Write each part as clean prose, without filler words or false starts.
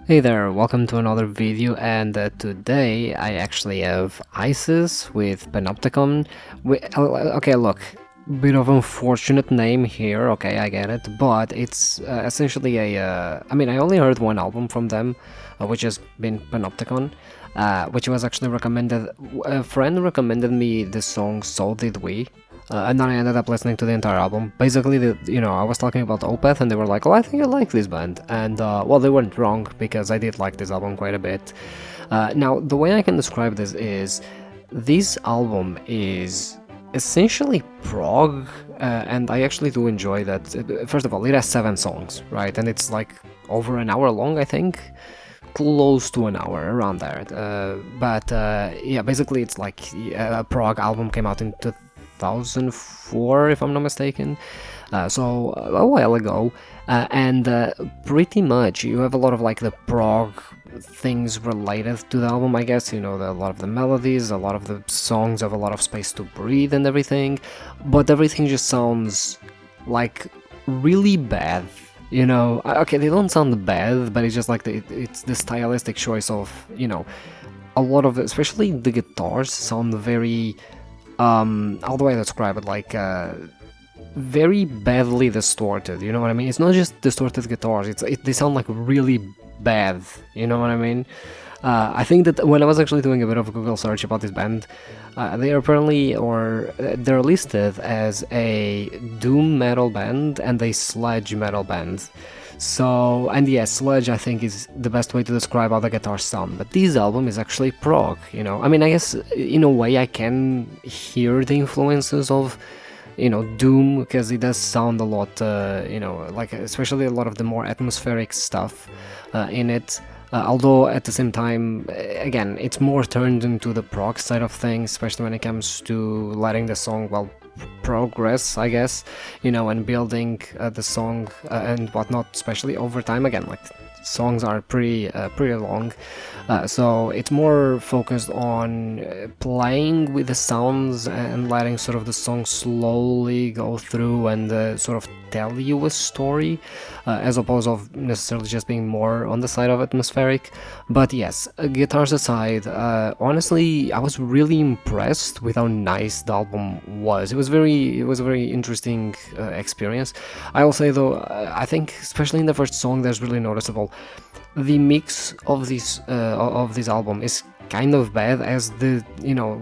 Hey there, welcome to another video, and today I actually have ISIS with Panopticon. Okay, look, bit of unfortunate name here, okay, I get it, but it's essentially I mean, I only heard one album from them, which has been Panopticon, which was actually recommended. A friend recommended me the song So Did We, and then I ended up listening to the entire album. Basically, I was talking about Opeth, and they were like, "Oh, I think I like this band," and well, they weren't wrong because I did like this album quite a bit. Now, the way I can describe this album is essentially prog, and I actually do enjoy that. First of all, it has 7 songs, right, and it's like over an hour long, I think. Close to an hour, around there. But yeah, basically, it's like a prog album came out in 2004, if I'm not mistaken. So a while ago, and pretty much you have a lot of like the prog things related to the album, I guess. A lot of the melodies, a lot of the songs have a lot of space to breathe and everything, but everything just sounds like really bad. Okay, they don't sound bad, but it's just like it's the stylistic choice of, a lot of, especially the guitars sound very, how do I describe it, like, very badly distorted, you know what I mean? It's not just distorted guitars, they sound like really bad, you know what I mean? I think that when I was actually doing a bit of a Google search about this band, they are apparently, or they're listed as a doom metal band and a sludge metal band. So, and yes, sludge I think is the best way to describe how the guitars sound, but this album is actually prog, I mean, I guess in a way I can hear the influences of, doom, because it does sound a lot, like especially a lot of the more atmospheric stuff in it. Although at the same time, again, it's more turned into the prog side of things, especially when it comes to letting the song, well, progress, I guess, and building the song and whatnot, especially over time. Again, like, songs are pretty long, so it's more focused on playing with the sounds and letting sort of the song slowly go through and sort of tell you a story, as opposed of necessarily just being more on the side of atmospheric. But yes, guitars aside, honestly, I was really impressed with how nice the album was. It was a very interesting experience. I will say though, I think especially in the first song, there's really noticeable the mix of this album is kind of bad, as the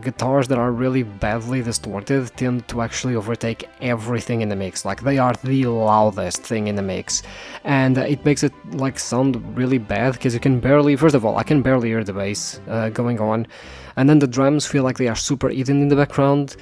guitars that are really badly distorted tend to actually overtake everything in the mix. Like, they are the loudest thing in the mix, and it makes it like sound really bad, because you can barely, first of all, I can barely hear the bass going on, and then the drums feel like they are super hidden in the background.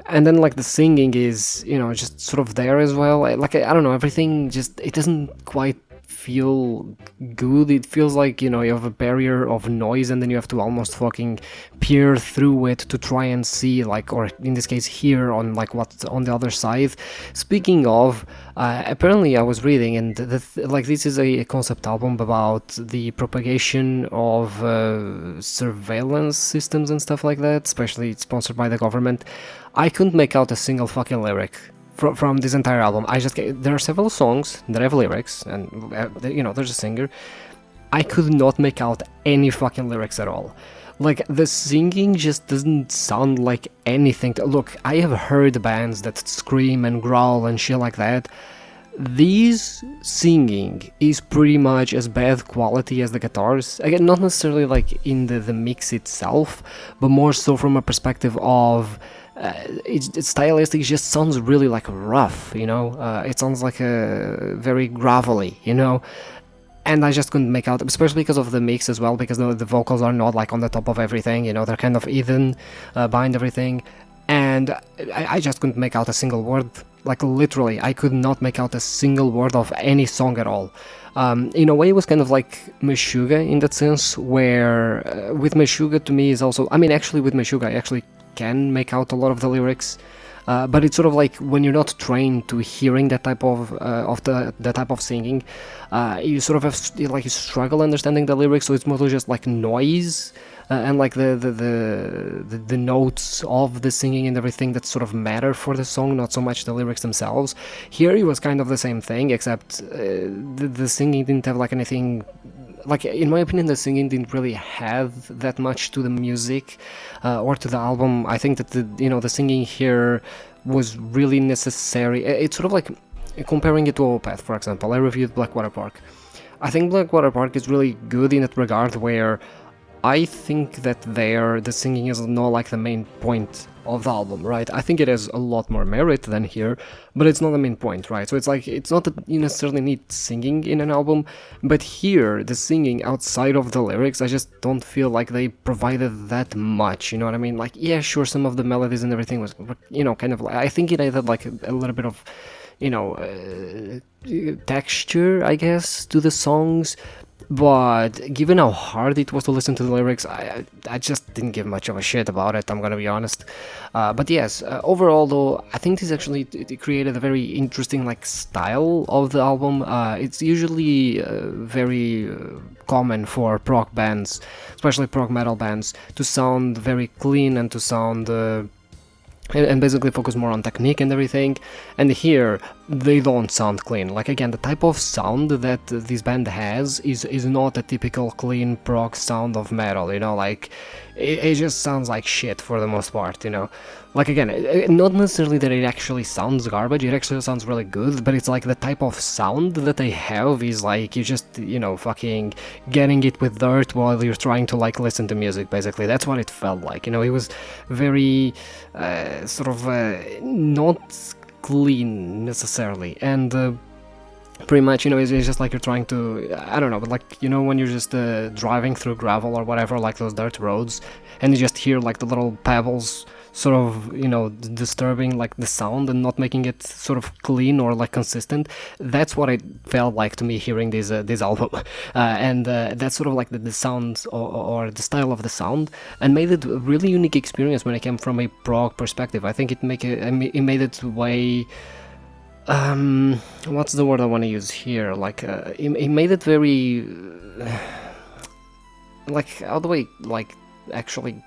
And then, like, the singing is, just sort of there as well. Like, I don't know, everything just, it doesn't quite feel good. It feels like, you have a barrier of noise, and then you have to almost fucking peer through it to try and see, like, or in this case hear on, like, what's on the other side. Speaking of, apparently I was reading, and like, this is a concept album about the propagation of surveillance systems and stuff like that, especially sponsored by the government. I couldn't make out a single fucking lyric from this entire album. There are several songs that have lyrics, and there's a singer. I could not make out any fucking lyrics at all. Like, the singing just doesn't sound like anything. Look, I have heard bands that scream and growl and shit like that. This singing is pretty much as bad quality as the guitars. Again, not necessarily like in the mix itself, but more so from a perspective of it's stylistic. It just sounds really like rough, it sounds like a very gravelly, and I just couldn't make out, especially because of the mix as well, because the vocals are not like on the top of everything, they're kind of hidden behind everything, and I just couldn't make out a single word. Like, literally, I could not make out a single word of any song at all. In a way, it was kind of like Meshuggah in that sense, where with Meshuggah, to me, is also, I mean, actually with Meshuggah I actually can make out a lot of the lyrics, but it's sort of like, when you're not trained to hearing that type of that type of singing, you sort of have, like, you struggle understanding the lyrics, so it's mostly just like noise, and like the notes of the singing and everything that sort of matter for the song, not so much the lyrics themselves. Here it was kind of the same thing, except the singing didn't have like anything like in my opinion, the singing didn't really have that much to the music or to the album. I think that the singing here was really necessary. It's sort of like comparing it to Opeth, for example. I reviewed Blackwater Park. I think Blackwater Park is really good in that regard, where I think that the singing is not like the main point of the album, right? I think it has a lot more merit than here, but it's not the main point, right? So it's like, it's not that you necessarily need singing in an album, but here, the singing outside of the lyrics, I just don't feel like they provided that much, you know what I mean? Like, yeah, sure, some of the melodies and everything was, kind of like, I think it added like a little bit of, texture, I guess, to the songs. But given how hard it was to listen to the lyrics, I just didn't give much of a shit about it, I'm gonna be honest. But yes, overall though, I think this actually it created a very interesting like style of the album. It's usually very common for prog bands, especially prog metal bands, to sound very clean and to sound and basically focus more on technique and everything. And here they don't sound clean. Like, again, the type of sound that this band has is not a typical clean prog sound of metal, like it just sounds like shit for the most part, like, again, not necessarily that it actually sounds garbage, it actually sounds really good, but it's like the type of sound that they have is like you just fucking getting it with dirt while you're trying to like listen to music. Basically, that's what it felt like. It was very sort of not clean necessarily, and pretty much, it's just like you're trying to, I don't know, but like, when you're just driving through gravel or whatever, like those dirt roads, and you just hear like the little pebbles sort of, disturbing like the sound and not making it sort of clean or like consistent. That's what it felt like to me hearing this album, and that's sort of like the sound or the style of the sound, and made it a really unique experience when it came from a prog perspective. I think it made it way. What's the word I want to use here? Like, it made it very, like, how do I, like, actually,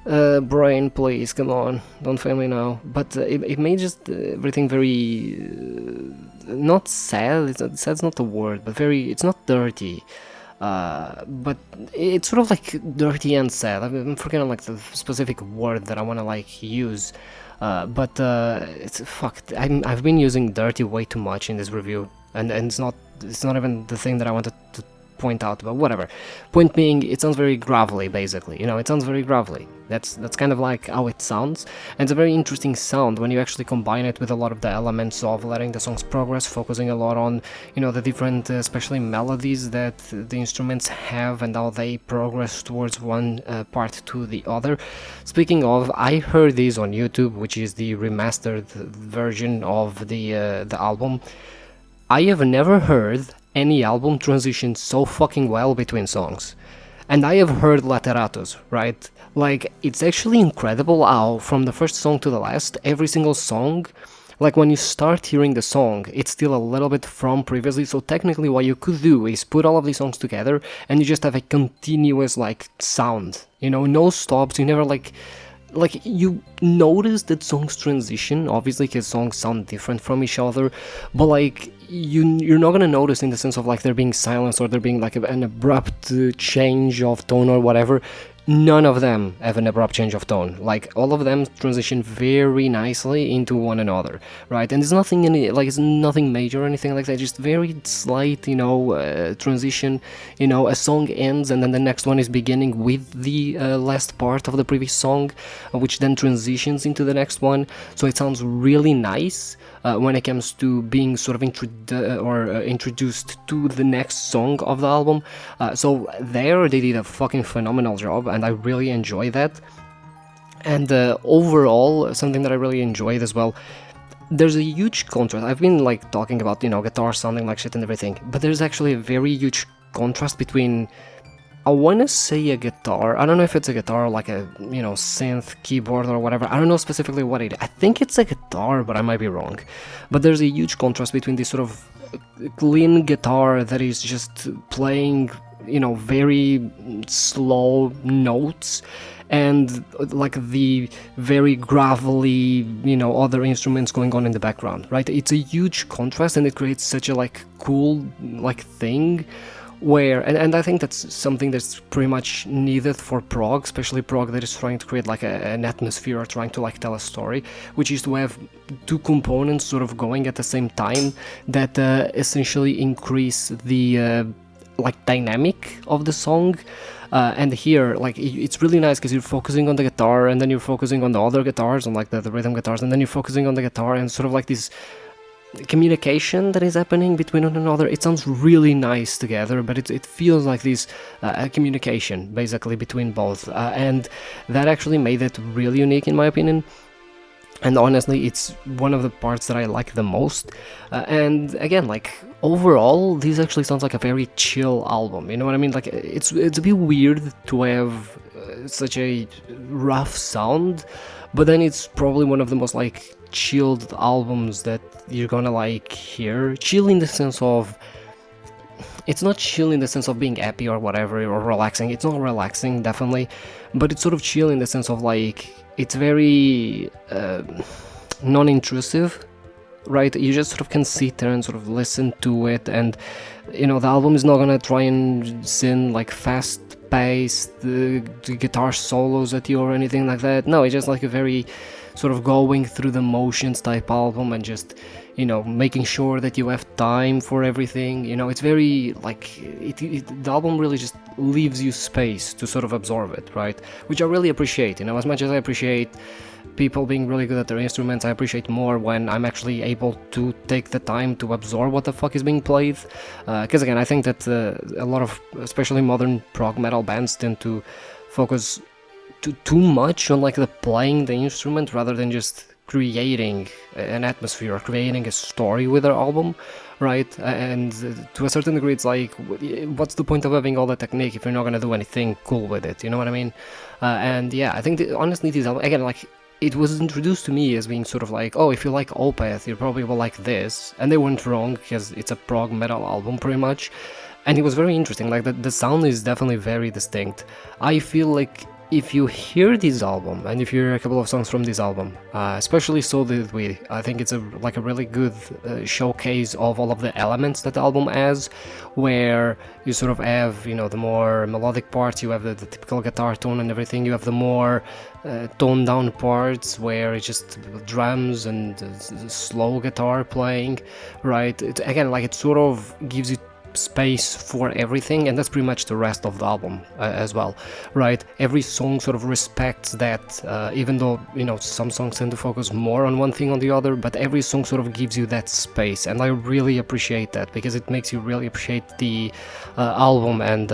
brain, please, come on, don't fail me now. But it made just everything very, not sad, sad's not the word, but it's not dirty. But it's sort of like dirty and sad. I'm forgetting like the specific word that I want to like use. But it's fucked. I've been using dirty way too much in this review, and it's not even the thing that I wanted to point out, but whatever. Point being, it sounds very gravelly, basically. It sounds very gravelly. That's kind of like how it sounds, and it's a very interesting sound when you actually combine it with a lot of the elements of letting the songs progress, focusing a lot on, the different, especially melodies that the instruments have and how they progress towards one part to the other. Speaking of, I heard this on YouTube, which is the remastered version of the album. I have never heard any album transition so fucking well between songs. And I have heard Lateratus, right? Like, it's actually incredible how, from the first song to the last, every single song, like when you start hearing the song, it's still a little bit from previously, so technically what you could do is put all of these songs together and you just have a continuous, like, sound. No stops, you never, like you notice that songs transition, obviously, because songs sound different from each other, but like you're not gonna notice in the sense of like there being silence or there being like an abrupt change of tone or whatever. None of them have an abrupt change of tone. Like, all of them transition very nicely into one another, right? And there's nothing it's nothing major or anything like that, just very slight, transition. A song ends and then the next one is beginning with the last part of the previous song, which then transitions into the next one. So it sounds really nice when it comes to being sort of introduced to the next song of the album. So there they did a fucking phenomenal job, and I really enjoy that. And overall, something that I really enjoyed as well, there's a huge contrast. I've been like talking about guitar sounding like shit and everything, but there's actually a very huge contrast between, I want to say, a guitar. I don't know if it's a guitar or like a synth keyboard or whatever. I don't know specifically what it is. I think it's a guitar, but I might be wrong. But there's a huge contrast between this sort of clean guitar that is just playing very slow notes, and like the very gravelly other instruments going on in the background, right? It's a huge contrast, and it creates such a like cool like thing where and I think that's something that's pretty much needed for prog, especially prog that is trying to create like an atmosphere or trying to like tell a story, which is to have two components sort of going at the same time that essentially increase the like dynamic of the song. And here, like, it's really nice because you're focusing on the guitar and then you're focusing on the other guitars, on like the rhythm guitars, and then you're focusing on the guitar, and sort of like this communication that is happening between one another. It sounds really nice together, but it feels like this communication basically between both, and that actually made it really unique in my opinion. And honestly, it's one of the parts that I like the most. And again, like, overall, this actually sounds like a very chill album. You know what I mean? Like, it's a bit weird to have such a rough sound, but then it's probably one of the most like chilled albums that you're gonna like hear. Chill in the sense of, it's not chill in the sense of being happy or whatever, or relaxing. It's not relaxing, definitely, but it's sort of chill in the sense of like, it's very non-intrusive, right? You just sort of can sit there and sort of listen to it, and you know, the album is not gonna try and sing like fast-paced the guitar solos at you or anything like that. No, it's just like a very sort of going through the motions type album, and just, you know, making sure that you have time for everything. You know, it's very like the album really just leaves you space to sort of absorb it, right? Which I really appreciate. You know, as much as I appreciate people being really good at their instruments, I appreciate more when I'm actually able to take the time to absorb what the fuck is being played. Because again, I think that a lot of, especially modern prog metal bands, tend to focus too much on like the playing the instrument rather than just creating an atmosphere or creating a story with their album, right? And to a certain degree, it's like, what's the point of having all the technique if you're not gonna do anything cool with it? You know what I mean? And yeah, I think honestly, this album, again, like, it was introduced to me as being sort of like, oh, if you like Opeth, you probably will like this, and they weren't wrong, because it's a prog metal album pretty much, and it was very interesting. Like, the sound is definitely very distinct. I feel like if you hear this album, and if you hear a couple of songs from this album, especially So Did We, I think it's a really good showcase of all of the elements that the album has, where you sort of have, you know, the more melodic parts, you have the typical guitar tone and everything, you have the more toned down parts where it's just drums and slow guitar playing, right? Again, like, it sort of gives you space for everything, and that's pretty much the rest of the album as well, right? Every song sort of respects that, even though, you know, some songs tend to focus more on one thing or the other, but every song sort of gives you that space, and I really appreciate that, because it makes you really appreciate the album, and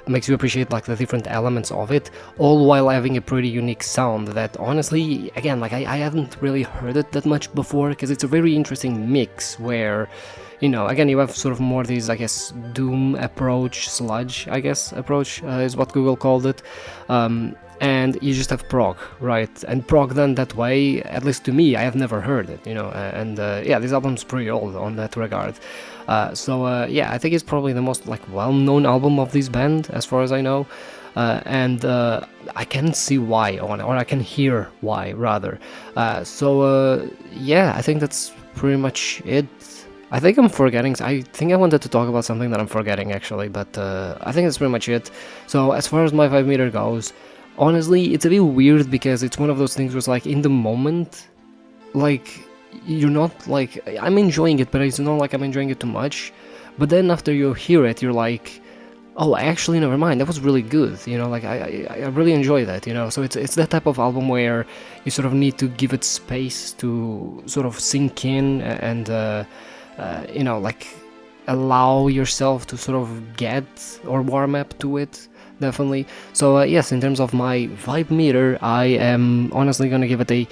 makes you appreciate like the different elements of it, all while having a pretty unique sound that, honestly, again, like, I haven't really heard it that much before, because it's a very interesting mix where, you know, again, you have sort of more these, I guess, doom approach, sludge, I guess, approach is what Google called it, and you just have prog, right? And prog done that way, at least to me, I have never heard it, you know, and yeah, this album's pretty old on that regard. So yeah, I think it's probably the most like well-known album of this band, as far as I know, and I can see why, or I can hear why, rather. So yeah, I think that's pretty much it. I think I'm forgetting, I think I wanted to talk about something that I'm forgetting actually, but I think that's pretty much it. So as far as my 5 meter goes, honestly, it's a bit weird, because it's one of those things where it's like, in the moment, like, you're not like, I'm enjoying it, but it's not like I'm enjoying it too much, but then after you hear it, you're like, oh, actually, never mind, that was really good, you know, like, I really enjoy that, you know. So it's that type of album where you sort of need to give it space to sort of sink in, and you know, like, allow yourself to sort of get or warm up to it, definitely. So yes, in terms of my vibe meter, I am honestly gonna give it a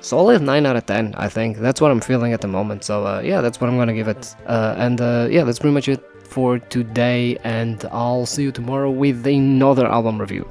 solid 9 out of 10, I think. That's what I'm feeling at the moment, so yeah, that's what I'm gonna give it. And yeah, that's pretty much it for today, and I'll see you tomorrow with another album review.